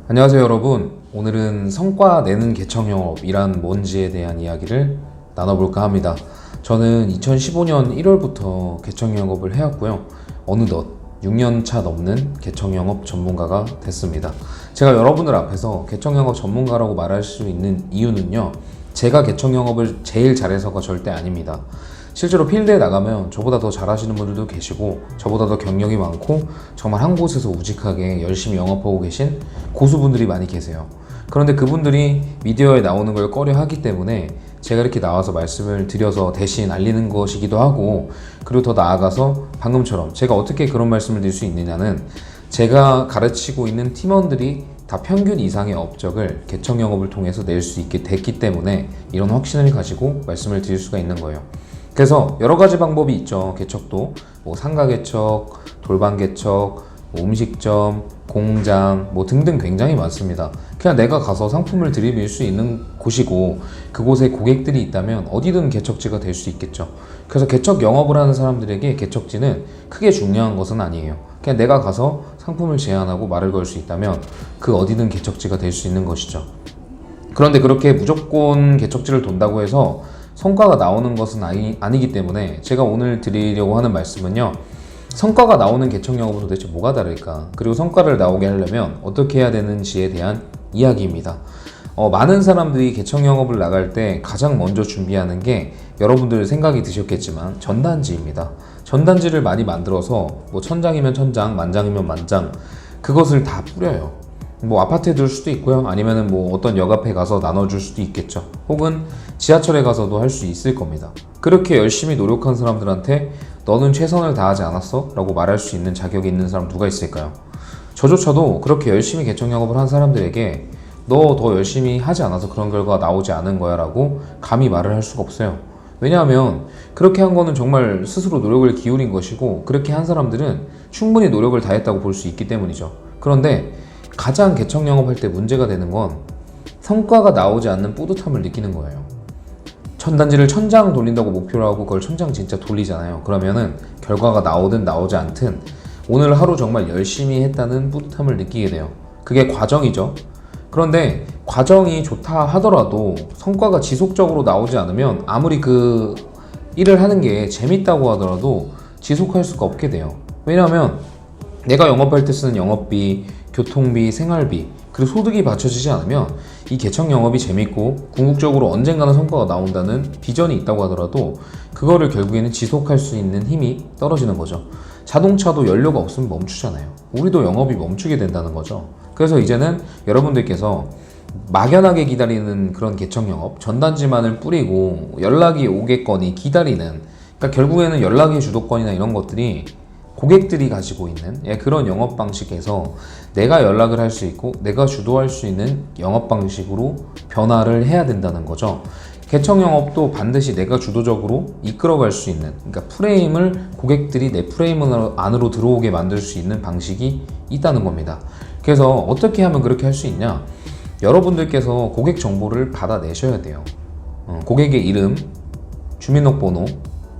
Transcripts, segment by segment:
안녕하세요 여러분. 오늘은 성과 내는 개척 영업이란 뭔지에 대한 이야기를 나눠볼까 합니다. 저는 2015년 1월부터 개척 영업을 해왔고요. 어느덧 6년차 넘는 개척 영업 전문가가 됐습니다. 제가 여러분들 앞에서 개척 영업 전문가라고 말할 수 있는 이유는요, 제가 개척 영업을 제일 잘해서가 절대 아닙니다. 실제로 필드에 나가면 저보다 더 잘하시는 분들도 계시고, 저보다 더 경력이 많고 정말 한 곳에서 우직하게 열심히 영업하고 계신 고수분들이 많이 계세요. 그런데 그분들이 미디어에 나오는 걸 꺼려 하기 때문에 제가 이렇게 나와서 말씀을 드려서 대신 알리는 것이기도 하고, 그리고 더 나아가서 방금처럼 제가 어떻게 그런 말씀을 드릴 수 있느냐는, 제가 가르치고 있는 팀원들이 다 평균 이상의 업적을 개척 영업을 통해서 낼 수 있게 됐기 때문에 이런 확신을 가지고 말씀을 드릴 수가 있는 거예요. 그래서 여러 가지 방법이 있죠. 개척도 뭐 상가 개척, 돌방 개척, 뭐 음식점, 공장 뭐 등등 굉장히 많습니다. 그냥 내가 가서 상품을 들이밀 수 있는 곳이고, 그곳에 고객들이 있다면 어디든 개척지가 될 수 있겠죠. 그래서 개척 영업을 하는 사람들에게 개척지는 크게 중요한 것은 아니에요. 그냥 내가 가서 상품을 제안하고 말을 걸 수 있다면 그 어디든 개척지가 될 수 있는 것이죠. 그런데 그렇게 무조건 개척지를 돈다고 해서 성과가 나오는 것은 아니기 때문에 제가 오늘 드리려고 하는 말씀은요, 성과가 나오는 개척 영업은 도대체 뭐가 다를까, 그리고 성과를 나오게 하려면 어떻게 해야 되는지에 대한 이야기입니다. 많은 사람들이 개척 영업을 나갈 때 가장 먼저 준비하는 게, 여러분들 생각이 드셨겠지만 전단지입니다. 전단지를 많이 만들어서 뭐 천장이면 천장, 만장이면 만장, 그것을 다 뿌려요. 뭐 아파트에 둘 수도 있고요, 아니면은 뭐 어떤 역 앞에 가서 나눠줄 수도 있겠죠. 혹은 지하철에 가서도 할 수 있을 겁니다. 그렇게 열심히 노력한 사람들한테 너는 최선을 다하지 않았어? 라고 말할 수 있는 자격이 있는 사람 누가 있을까요? 저조차도 그렇게 열심히 개척 영업을 한 사람들에게 너 더 열심히 하지 않아서 그런 결과가 나오지 않은 거야 라고 감히 말을 할 수가 없어요. 왜냐하면 그렇게 한 거는 정말 스스로 노력을 기울인 것이고, 그렇게 한 사람들은 충분히 노력을 다했다고 볼 수 있기 때문이죠. 그런데 가장 개척 영업할 때 문제가 되는 건 성과가 나오지 않는 뿌듯함을 느끼는 거예요. 천단지를 천장 돌린다고 목표로 하고 그걸 천장 진짜 돌리잖아요. 그러면은 결과가 나오든 나오지 않든 오늘 하루 정말 열심히 했다는 뿌듯함을 느끼게 돼요. 그게 과정이죠. 그런데 과정이 좋다 하더라도 성과가 지속적으로 나오지 않으면 아무리 그 일을 하는 게 재밌다고 하더라도 지속할 수가 없게 돼요. 왜냐하면 내가 영업할 때 쓰는 영업비, 교통비, 생활비, 그리고 소득이 받쳐지지 않으면 이 개척 영업이 재밌고 궁극적으로 언젠가는 성과가 나온다는 비전이 있다고 하더라도 그거를 결국에는 지속할 수 있는 힘이 떨어지는 거죠. 자동차도 연료가 없으면 멈추잖아요. 우리도 영업이 멈추게 된다는 거죠. 그래서 이제는 여러분들께서 막연하게 기다리는 그런 개척 영업, 전단지만을 뿌리고 연락이 오겠거니 기다리는, 그러니까 결국에는 연락의 주도권이나 이런 것들이 고객들이 가지고 있는 그런 영업 방식에서 내가 연락을 할 수 있고 내가 주도할 수 있는 영업 방식으로 변화를 해야 된다는 거죠. 개척 영업도 반드시 내가 주도적으로 이끌어갈 수 있는, 그러니까 프레임을 고객들이 내 프레임 안으로 들어오게 만들 수 있는 방식이 있다는 겁니다. 그래서 어떻게 하면 그렇게 할 수 있냐, 여러분들께서 고객 정보를 받아내셔야 돼요. 고객의 이름, 주민등록번호,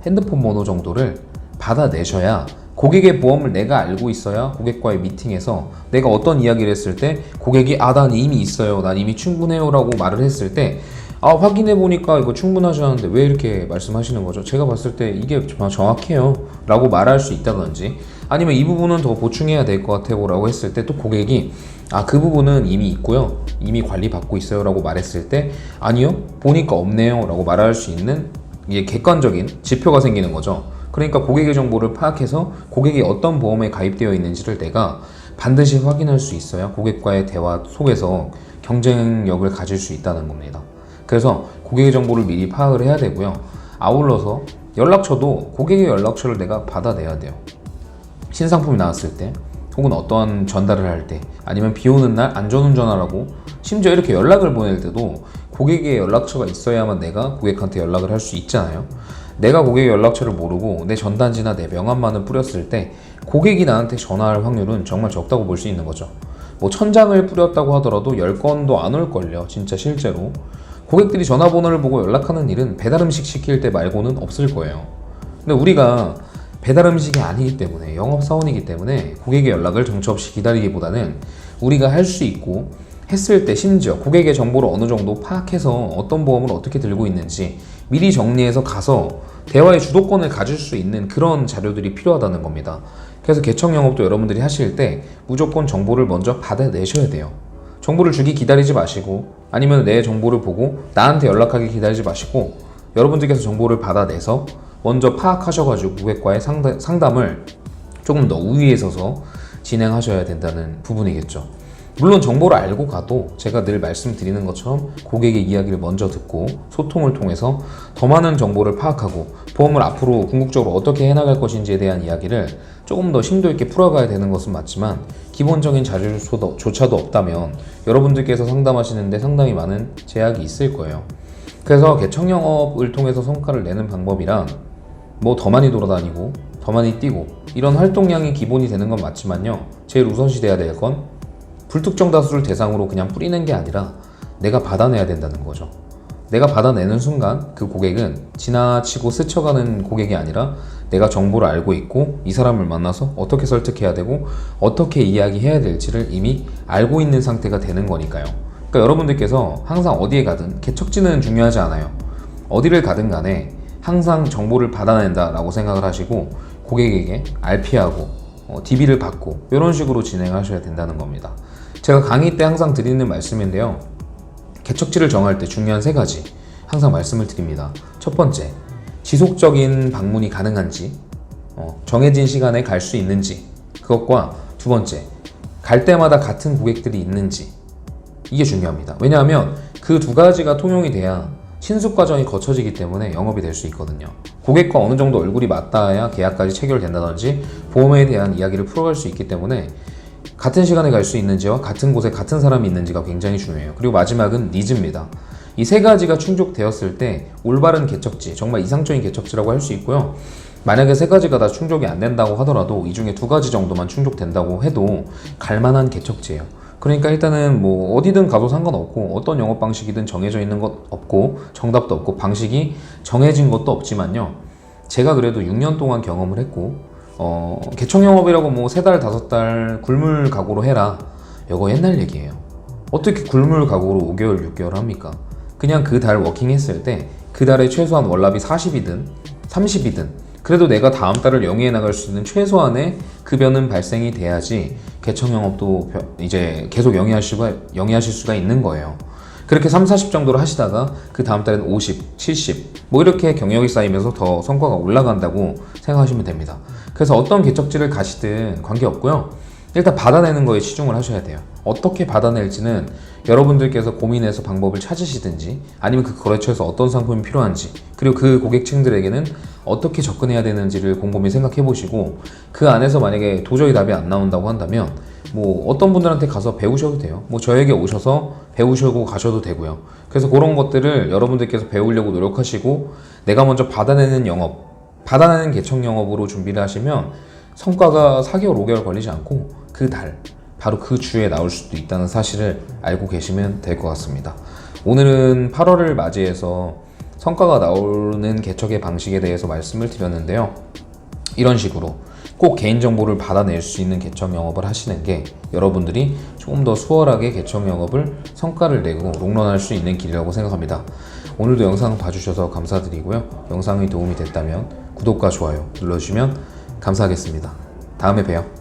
핸드폰 번호 정도를 받아내셔야, 고객의 보험을 내가 알고 있어야 고객과의 미팅에서 내가 어떤 이야기를 했을 때 고객이 난 이미 있어요, 난 이미 충분해요 라고 말을 했을 때, 확인해 보니까 이거 충분하지 않은데 왜 이렇게 말씀하시는 거죠? 제가 봤을 때 이게 정확해요 라고 말할 수 있다든지, 아니면 이 부분은 더 보충해야 될 것 같아요 라고 했을 때 또 고객이 그 부분은 이미 있고요, 이미 관리받고 있어요 라고 말했을 때 아니요, 보니까 없네요 라고 말할 수 있는 이게 객관적인 지표가 생기는 거죠. 그러니까 고객의 정보를 파악해서 고객이 어떤 보험에 가입되어 있는지를 내가 반드시 확인할 수 있어야 고객과의 대화 속에서 경쟁력을 가질 수 있다는 겁니다. 그래서 고객의 정보를 미리 파악을 해야 되고요. 아울러서 연락처도 고객의 연락처를 내가 받아내야 돼요. 신상품이 나왔을 때, 혹은 어떠한 전달을 할 때, 아니면 비 오는 날 안전운전하라고 심지어 이렇게 연락을 보낼 때도 고객의 연락처가 있어야만 내가 고객한테 연락을 할 수 있잖아요. 내가 고객의 연락처를 모르고 내 전단지나 내 명함만을 뿌렸을 때 고객이 나한테 전화할 확률은 정말 적다고 볼 수 있는 거죠. 뭐 천장을 뿌렸다고 하더라도 10건도 안 올걸요, 진짜 실제로. 고객들이 전화번호를 보고 연락하는 일은 배달음식 시킬 때 말고는 없을 거예요. 근데 우리가 배달음식이 아니기 때문에, 영업사원이기 때문에 고객의 연락을 정처 없이 기다리기보다는 우리가 할 수 있고 했을 때 심지어 고객의 정보를 어느 정도 파악해서 어떤 보험을 어떻게 들고 있는지 미리 정리해서 가서 대화의 주도권을 가질 수 있는 그런 자료들이 필요하다는 겁니다. 그래서 개청 영업도 여러분들이 하실 때 무조건 정보를 먼저 받아내셔야 돼요. 정보를 주기 기다리지 마시고 아니면 내 정보를 보고 나한테 연락하기 기다리지 마시고 여러분들께서 정보를 받아내서 먼저 파악하셔가지고 고객과의 상담을 조금 더 우위에 서서 진행하셔야 된다는 부분이겠죠. 물론 정보를 알고 가도 제가 늘 말씀드리는 것처럼 고객의 이야기를 먼저 듣고 소통을 통해서 더 많은 정보를 파악하고 보험을 앞으로 궁극적으로 어떻게 해나갈 것인지에 대한 이야기를 조금 더 심도 있게 풀어가야 되는 것은 맞지만 기본적인 자료조차도 없다면 여러분들께서 상담하시는데 상당히 많은 제약이 있을 거예요. 그래서 개청 영업을 통해서 성과를 내는 방법이란 뭐 더 많이 돌아다니고 더 많이 뛰고 이런 활동량이 기본이 되는 건 맞지만요, 제일 우선시 돼야 될 건 불특정 다수를 대상으로 그냥 뿌리는 게 아니라 내가 받아내야 된다는 거죠. 내가 받아내는 순간 그 고객은 지나치고 스쳐가는 고객이 아니라 내가 정보를 알고 있고 이 사람을 만나서 어떻게 설득해야 되고 어떻게 이야기해야 될지를 이미 알고 있는 상태가 되는 거니까요. 그러니까 여러분들께서 항상 어디에 가든 개척지는 중요하지 않아요. 어디를 가든 간에 항상 정보를 받아낸다 라고 생각을 하시고 고객에게 RP하고 DB를 받고 이런 식으로 진행하셔야 된다는 겁니다. 제가 강의 때 항상 드리는 말씀인데요, 개척지를 정할 때 중요한 3가지 항상 말씀을 드립니다. 첫 번째, 지속적인 방문이 가능한지, 정해진 시간에 갈 수 있는지, 그것과 두 번째, 갈 때마다 같은 고객들이 있는지, 이게 중요합니다. 왜냐하면 그 2가지가 통용이 돼야 신숙 과정이 거쳐지기 때문에 영업이 될 수 있거든요. 고객과 어느 정도 얼굴이 맞닿아야 계약까지 체결된다든지 보험에 대한 이야기를 풀어갈 수 있기 때문에 같은 시간에 갈 수 있는지와 같은 곳에 같은 사람이 있는지가 굉장히 중요해요. 그리고 마지막은 니즈입니다. 이 3가지가 충족되었을 때 올바른 개척지, 정말 이상적인 개척지라고 할 수 있고요. 만약에 3가지가 다 충족이 안 된다고 하더라도 이 중에 2가지 정도만 충족된다고 해도 갈만한 개척지예요. 그러니까 일단은 뭐 어디든 가도 상관없고 어떤 영업 방식이든 정해져 있는 것 없고 정답도 없고 방식이 정해진 것도 없지만요, 제가 그래도 6년 동안 경험을 했고 개청 영업이라고 뭐 3달 5달 굴물 각오로 해라, 이거 옛날 얘기예요. 어떻게 굴물 각오로 5개월 6개월 합니까? 그냥 그 달 워킹했을 때 그 달에 최소한 월납이 40이든 30이든 그래도 내가 다음 달을 영위해 나갈 수 있는 최소한의 급여는 발생이 돼야지 개청 영업도 이제 계속 영위하실 수가 있는 거예요. 그렇게 3, 40 정도로 하시다가 그 다음 달에는 50, 70 뭐 이렇게 경력이 쌓이면서 더 성과가 올라간다고 생각하시면 됩니다. 그래서 어떤 개척지를 가시든 관계없고요, 일단 받아내는 거에 치중을 하셔야 돼요. 어떻게 받아낼지는 여러분들께서 고민해서 방법을 찾으시든지 아니면 그 거래처에서 어떤 상품이 필요한지 그리고 그 고객층들에게는 어떻게 접근해야 되는지를 곰곰이 생각해 보시고 그 안에서 만약에 도저히 답이 안 나온다고 한다면 뭐 어떤 분들한테 가서 배우셔도 돼요. 뭐 저에게 오셔서 배우시고 가셔도 되고요. 그래서 그런 것들을 여러분들께서 배우려고 노력하시고 내가 먼저 받아내는 개청 영업으로 준비를 하시면 성과가 4개월, 5개월 걸리지 않고 그 달, 바로 그 주에 나올 수도 있다는 사실을 알고 계시면 될 것 같습니다. 오늘은 8월을 맞이해서 성과가 나오는 개척의 방식에 대해서 말씀을 드렸는데요. 이런 식으로 꼭 개인정보를 받아낼 수 있는 개청 영업을 하시는 게 여러분들이 조금 더 수월하게 개청 영업을 성과를 내고 롱런할 수 있는 길이라고 생각합니다. 오늘도 영상 봐주셔서 감사드리고요. 영상이 도움이 됐다면 구독과 좋아요 눌러주시면 감사하겠습니다. 다음에 봬요.